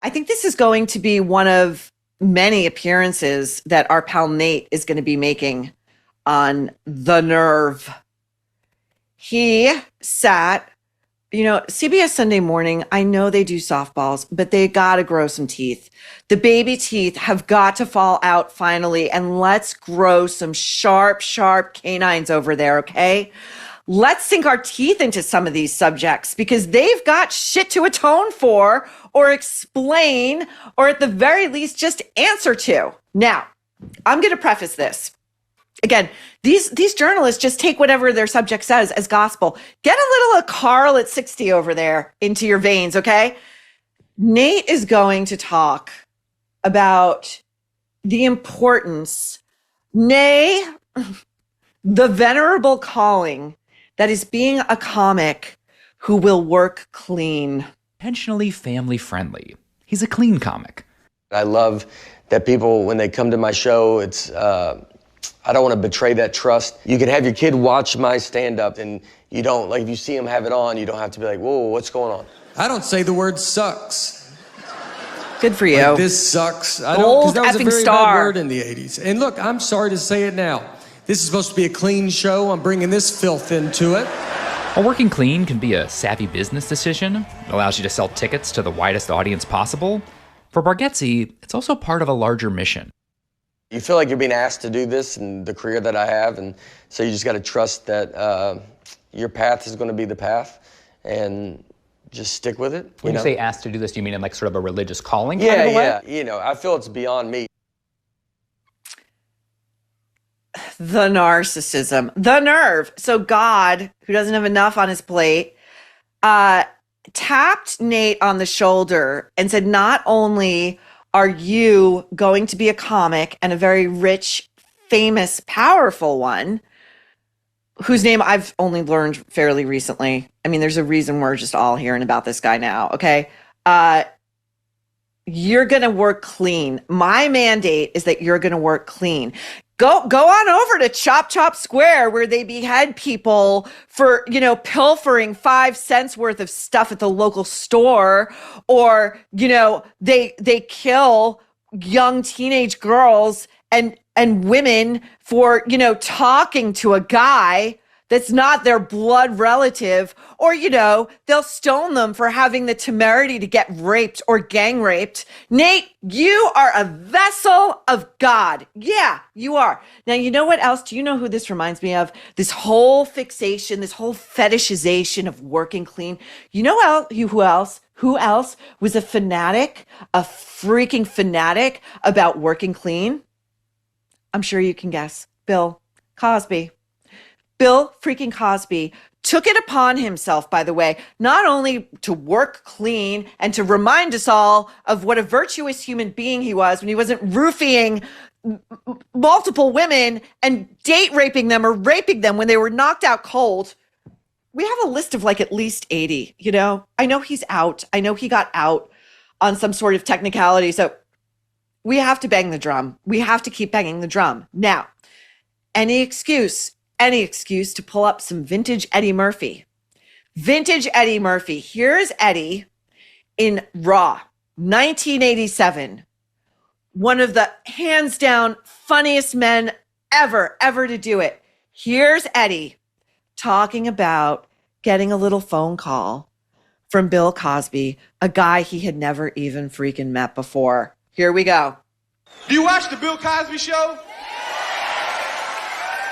I think this is going to be one of many appearances that our pal Nate is going to be making on The Nerve. He sat, CBS Sunday Morning, I know they do softballs, but they got to grow some teeth. The baby teeth have got to fall out finally, and let's grow some sharp, sharp canines over there, okay? Let's sink our teeth into some of these subjects because they've got shit to atone for or explain, or at the very least, just answer to. Now, I'm going to preface this. Again, these journalists just take whatever their subject says as gospel. Get a little of Carl at 60 over there into your veins, okay? Nate is going to talk about the importance, nay, the venerable calling that is being a comic who will work clean. Intentionally family friendly. He's a clean comic. I love that people, when they come to my show, it's, I don't want to betray that trust. You can have your kid watch my stand-up and you don't, like if you see him have it on, you don't have to be like, whoa, what's going on? I don't say the word sucks. Good for you. Like, this sucks. I don't, Gold because that was a effing very star. bad word in the 80s. And look, I'm sorry to say it now. This is supposed to be a clean show. I'm bringing this filth into it. While working clean can be a savvy business decision, it allows you to sell tickets to the widest audience possible. For Bargatze, it's also part of a larger mission. You feel like you're being asked to do this in the career that I have, and so you just got to trust that your path is going to be the path, and just stick with it. When you say asked to do this, do you mean in like sort of a religious calling? Yeah, kind of a way? yeah. I feel it's beyond me. The narcissism, the nerve. So God, who doesn't have enough on his plate, tapped Nate on the shoulder and said, not only are you going to be a comic and a very rich, famous, powerful one, whose name I've only learned fairly recently. I mean, there's a reason we're just all hearing about this guy now, okay? You're going to work clean. My mandate is that you're going to work clean. Go on over to Chop Chop Square where they behead people for, pilfering 5 cents worth of stuff at the local store, or, they kill young teenage girls and women for, talking to a guy that's not their blood relative, or, they'll stone them for having the temerity to get raped or gang raped. Nate, you are a vessel of God. Yeah, you are. Now, you know what else? Do you know who this reminds me of? This whole fixation, this whole fetishization of working clean. You know who else? Who else was a fanatic, a freaking fanatic about working clean? I'm sure you can guess. Bill Cosby. Bill freaking Cosby took it upon himself, by the way, not only to work clean and to remind us all of what a virtuous human being he was when he wasn't roofing multiple women and date raping them or raping them when they were knocked out cold. We have a list of like at least 80, I know he's out. I know he got out on some sort of technicality. So we have to bang the drum. We have to keep banging the drum. Now, any excuse to pull up some vintage Eddie Murphy. Vintage Eddie Murphy. Here's Eddie in Raw, 1987. One of the hands down funniest men ever to do it. Here's Eddie talking about getting a little phone call from Bill Cosby, a guy he had never even freaking met before. Here we go. Do you watch the Bill Cosby Show?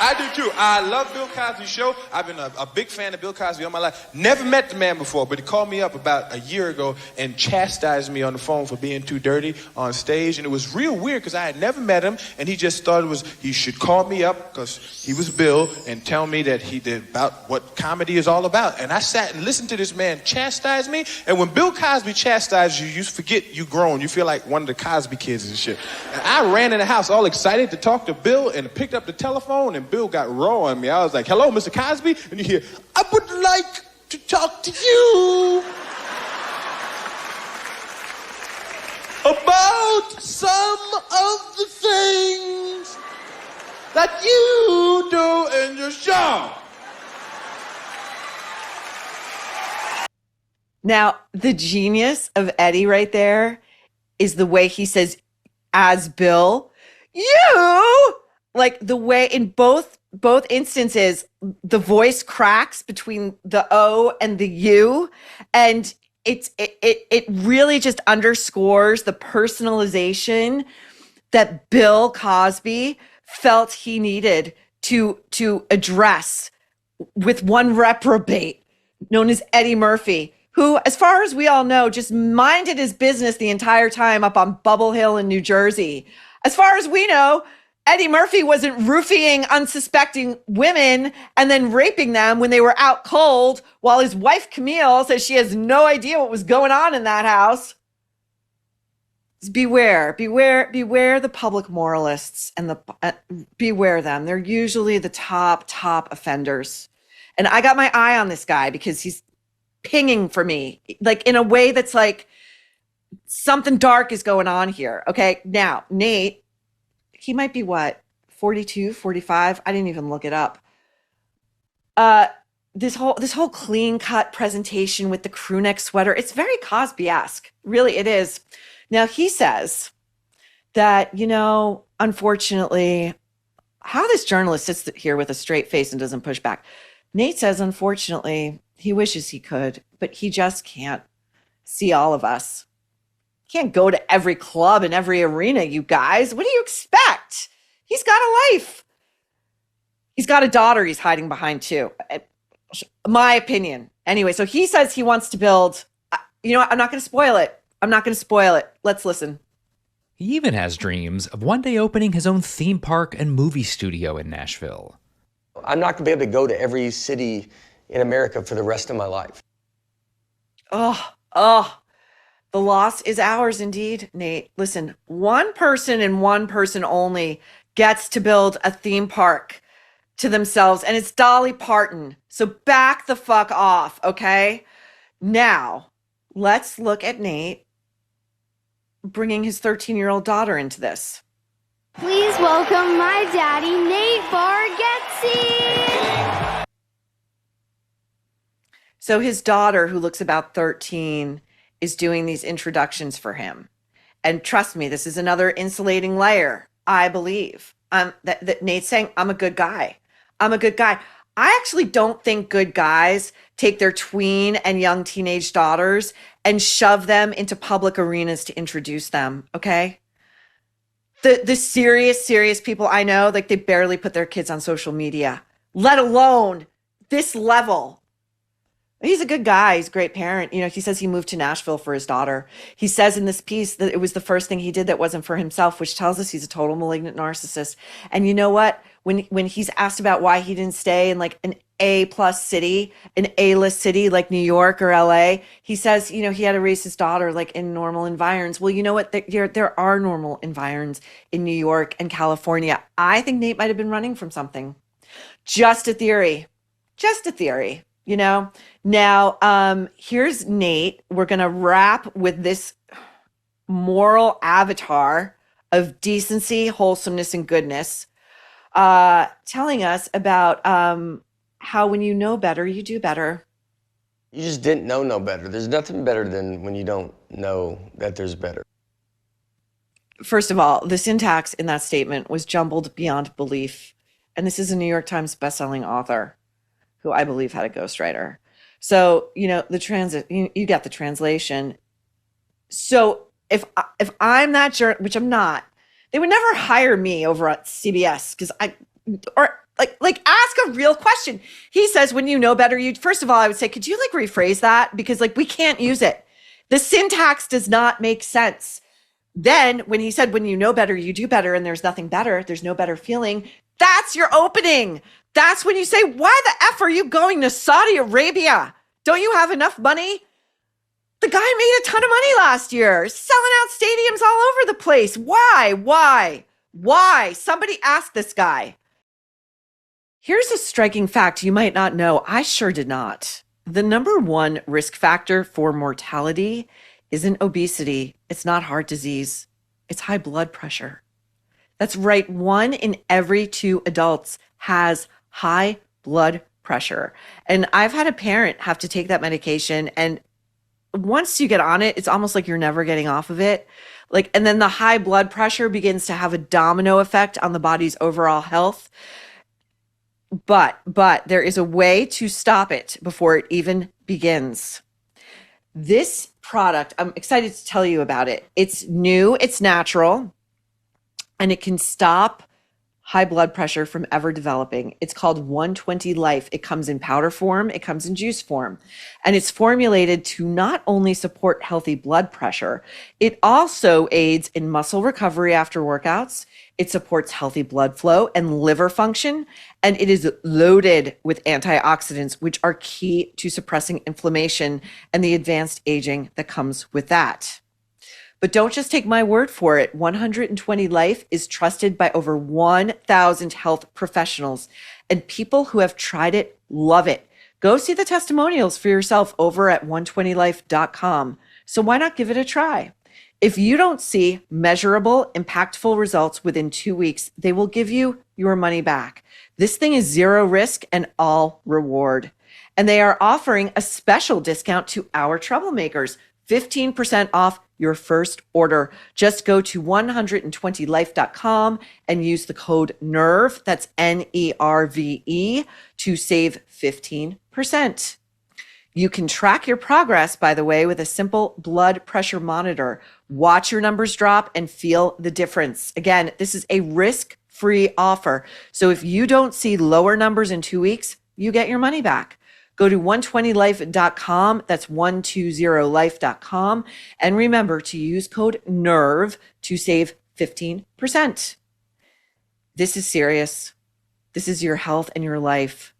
I do too. I love Bill Cosby's show. I've been a big fan of Bill Cosby all my life. Never met the man before, but he called me up about a year ago and chastised me on the phone for being too dirty on stage. And it was real weird because I had never met him, and he just thought he should call me up because he was Bill and tell me that he did about what comedy is all about. And I sat and listened to this man chastise me. And when Bill Cosby chastises you, you forget you grown. You feel like one of the Cosby kids and shit. And I ran in the house all excited to talk to Bill and picked up the telephone, and Bill got raw on me. I was like, hello, Mr. Cosby? And you hear, I would like to talk to you about some of the things that you do in your show. Now, the genius of Eddie right there is the way he says, as Bill, you, like the way in both instances, the voice cracks between the O and the U. And it really just underscores the personalization that Bill Cosby felt he needed to address with one reprobate known as Eddie Murphy, who, as far as we all know, just minded his business the entire time up on Bubble Hill in New Jersey. As far as we know, Eddie Murphy wasn't roofing unsuspecting women and then raping them when they were out cold, while his wife Camille says she has no idea what was going on in that house. Beware the public moralists and beware them. They're usually the top offenders. And I got my eye on this guy because he's pinging for me, like in a way that's like something dark is going on here. Okay. Now, Nate, he might be what, 42, 45? I didn't even look it up. This whole clean cut presentation with the crew neck sweater, it's very Cosby-esque. Really, it is. Now, he says that, unfortunately, how this journalist sits here with a straight face and doesn't push back. Nate says, unfortunately, he wishes he could, but he just can't see all of us. Can't go to every club and every arena, you guys. What do you expect? He's got a life. He's got a daughter he's hiding behind too. My opinion. Anyway, so he says he wants to build, you know what? I'm not going to spoil it. Let's listen. He even has dreams of one day opening his own theme park and movie studio in Nashville. I'm not going to be able to go to every city in America for the rest of my life. The loss is ours indeed, Nate. Listen, one person and one person only gets to build a theme park to themselves, and it's Dolly Parton. So back the fuck off, okay? Now, let's look at Nate bringing his 13-year-old daughter into this. Please welcome my daddy, Nate Bargatze. So his daughter, who looks about 13, is doing these introductions for him. And trust me, this is another insulating layer, I believe. That Nate's saying, I'm a good guy. I actually don't think good guys take their tween and young teenage daughters and shove them into public arenas to introduce them, okay? The serious people I know, like they barely put their kids on social media, let alone this level. He's a good guy. He's a great parent. He says he moved to Nashville for his daughter. He says in this piece that it was the first thing he did that wasn't for himself, which tells us he's a total malignant narcissist. And you know what? When he's asked about why he didn't stay in like an A-plus city, an A-list city like New York or LA, he says, he had to raise his daughter like in normal environs. Well, you know what? There are normal environs in New York and California. I think Nate might have been running from something. Just a theory. Now, here's Nate. We're going to wrap with this moral avatar of decency, wholesomeness, and goodness, telling us about how when you know better, you do better. You just didn't know no better. There's nothing better than when you don't know that there's better. First of all, the syntax in that statement was jumbled beyond belief. And this is a New York Times bestselling author who I believe had a ghostwriter. So, you get the translation. So if I'm that which I'm not, they would never hire me over at CBS because ask a real question. He says, when you know better, first of all, I would say, could you rephrase that? Because we can't use it. The syntax does not make sense. Then when he said, when you know better, you do better, and there's nothing better, there's no better feeling, that's your opening. That's when you say, why the F are you going to Saudi Arabia? Don't you have enough money? The guy made a ton of money last year, selling out stadiums all over the place. Why? Somebody ask this guy. Here's a striking fact you might not know. I sure did not. The number one risk factor for mortality isn't obesity. It's not heart disease. It's high blood pressure. That's right. 1 in every 2 adults has high blood pressure. And I've had a parent have to take that medication, and once you get on it, it's almost like you're never getting off of it. Like, and then the high blood pressure begins to have a domino effect on the body's overall health. But there is a way to stop it before it even begins. This product, I'm excited to tell you about it. It's new, it's natural, and it can stop high blood pressure from ever developing. It's called 120 Life. It comes in powder form, it comes in juice form, and it's formulated to not only support healthy blood pressure, it also aids in muscle recovery after workouts. It supports healthy blood flow and liver function, and it is loaded with antioxidants, which are key to suppressing inflammation and the advanced aging that comes with that. But don't just take my word for it. 120 Life is trusted by over 1,000 health professionals, and people who have tried it love it. Go see the testimonials for yourself over at 120life.com. So why not give it a try? If you don't see measurable, impactful results within 2 weeks, they will give you your money back. This thing is zero risk and all reward. And they are offering a special discount to our troublemakers, 15% off your first order. Just go to 120life.com and use the code NERVE, that's NERVE, to save 15%. You can track your progress, by the way, with a simple blood pressure monitor. Watch your numbers drop and feel the difference. Again, this is a risk-free offer. So if you don't see lower numbers in 2 weeks, you get your money back. Go to 120life.com. That's 120life.com. And remember to use code NERVE to save 15%. This is serious. This is your health and your life.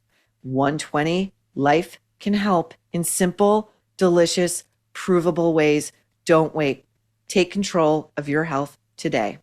120 Life can help in simple, delicious, provable ways. Don't wait. Take control of your health today.